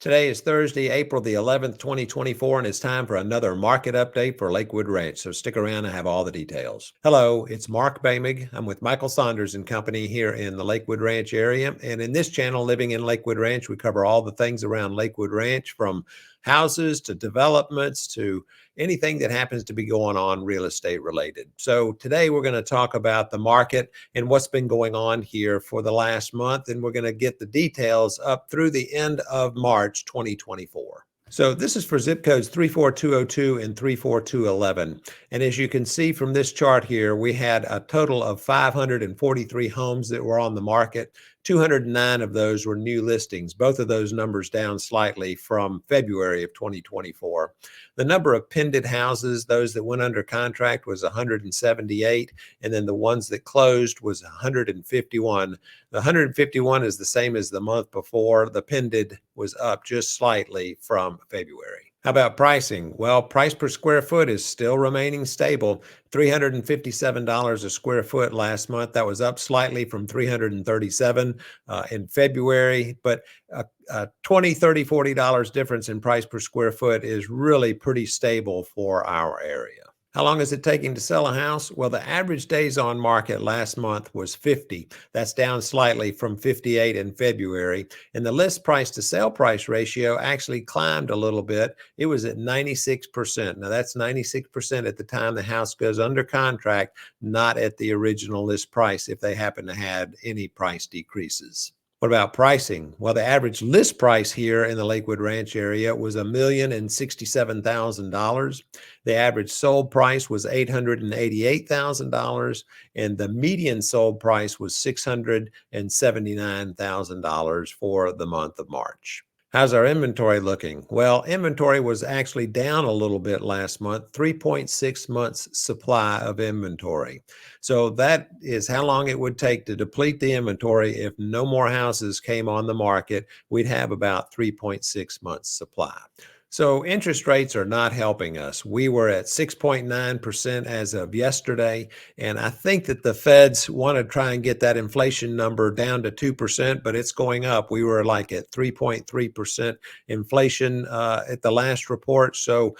Today is Thursday, April the 11th, 2024, and it's time for another market update for Lakewood Ranch. So stick around and have all the details. Hello, it's Mark Boehmig. I'm with Michael Saunders and Company here in the Lakewood Ranch area. And in this channel, Living in Lakewood Ranch, we cover all the things around Lakewood Ranch, from houses to developments to anything that happens to be going on real estate related. So today we're going to talk about the market and what's been going on here for the last month, and we're going to get the details up through the end of March 2024. So this is for zip codes 34202 and 34211. And as you can see from this chart here, we had a total of 543 homes that were on the market. 209 of those were new listings. Both of those numbers down slightly from February of 2024. The number of pending houses, those that went under contract, was 178, and then the ones that closed was 151. The 151 is the same as the month before. The pending was up just slightly from February. How about pricing? Well, price per square foot is still remaining stable. $357 a square foot last month. That was up slightly from $337 in February, but a $20, $30, $40 difference in price per square foot is really pretty stable for our area. How long is it taking to sell a house? Well, the average days on market last month was 50. That's down slightly from 58 in February. And the list price to sale price ratio actually climbed a little bit. It was at 96%. Now, that's 96% at the time the house goes under contract, not at the original list price if they happen to have any price decreases. What about pricing? Well, the average list price here in the Lakewood Ranch area was $1,067,000. The average sold price was $888,000, and the median sold price was $679,000 for the month of March. How's our inventory looking? Well, inventory was actually down a little bit last month, 3.6 months supply of inventory. So that is how long it would take to deplete the inventory. If no more houses came on the market, we'd have about 3.6 months supply. So interest rates are not helping us. We were at 6.9% as of yesterday, and I think that the feds want to try and get that inflation number down to 2%, but it's going up. We were like at 3.3% inflation at the last report. So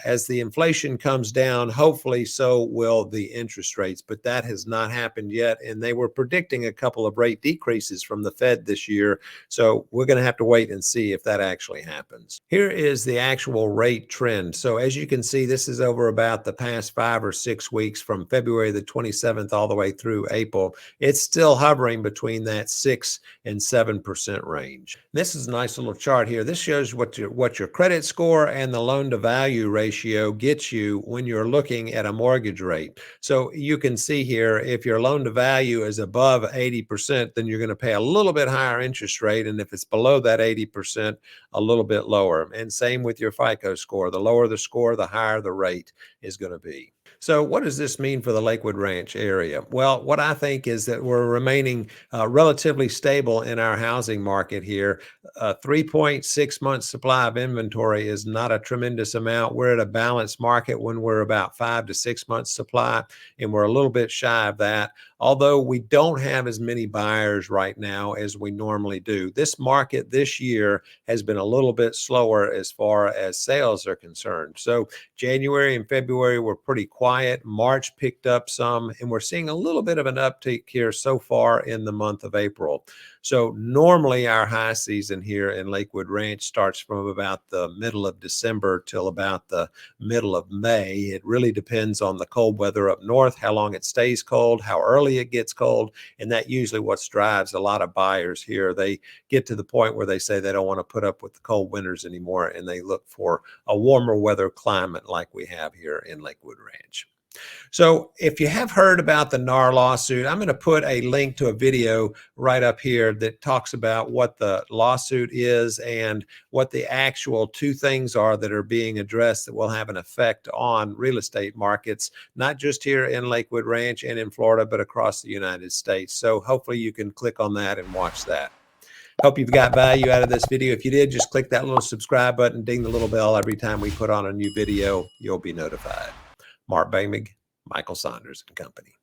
as the inflation comes down, hopefully so will the interest rates, but that has not happened yet. And they were predicting a couple of rate decreases from the Fed this year. So we're going to have to wait and see if that actually happens. Here is the actual rate trend. So as you can see, this is over about the past 5 or 6 weeks from February the 27th all the way through April. It's still hovering between that 6 and 7% range. This is a nice little chart here. This shows what your credit score and the loan to value ratio gets you when you're looking at a mortgage rate. So you can see here, if your loan to value is above 80%, then you're going to pay a little bit higher interest rate. And if it's below that 80%, a little bit lower. And same with your FICO score. The lower the score, the higher the rate is going to be. So what does this mean for the Lakewood Ranch area? Well, what I think is that we're remaining relatively stable in our housing market here. 3.6 months supply of inventory is not a tremendous amount. We're at a balanced market when we're about 5 to 6 months supply, and we're a little bit shy of that. Although we don't have as many buyers right now as we normally do. This market this year has been a little bit slower as far as sales are concerned. So January and February were pretty quiet. March picked up some, and we're seeing a little bit of an uptick here so far in the month of April. So normally our high season here in Lakewood Ranch starts from about the middle of December till about the middle of May. It really depends on the cold weather up north, how long it stays cold, how early it gets cold, and that usually what drives a lot of buyers here. They get to the point where they say they don't want to put up with the cold winters anymore, and they look for a warmer weather climate like we have here in Lakewood Ranch. So if you have heard about the NAR lawsuit, I'm going to put a link to a video right up here that talks about what the lawsuit is and what the actual 2 things are that are being addressed that will have an effect on real estate markets, not just here in Lakewood Ranch and in Florida, but across the United States. So hopefully you can click on that and watch that. Hope you've got value out of this video. If you did, just click that little subscribe button, ding the little bell. Every time we put on a new video, you'll be notified. Mark Boehmig, Michael Saunders and Company.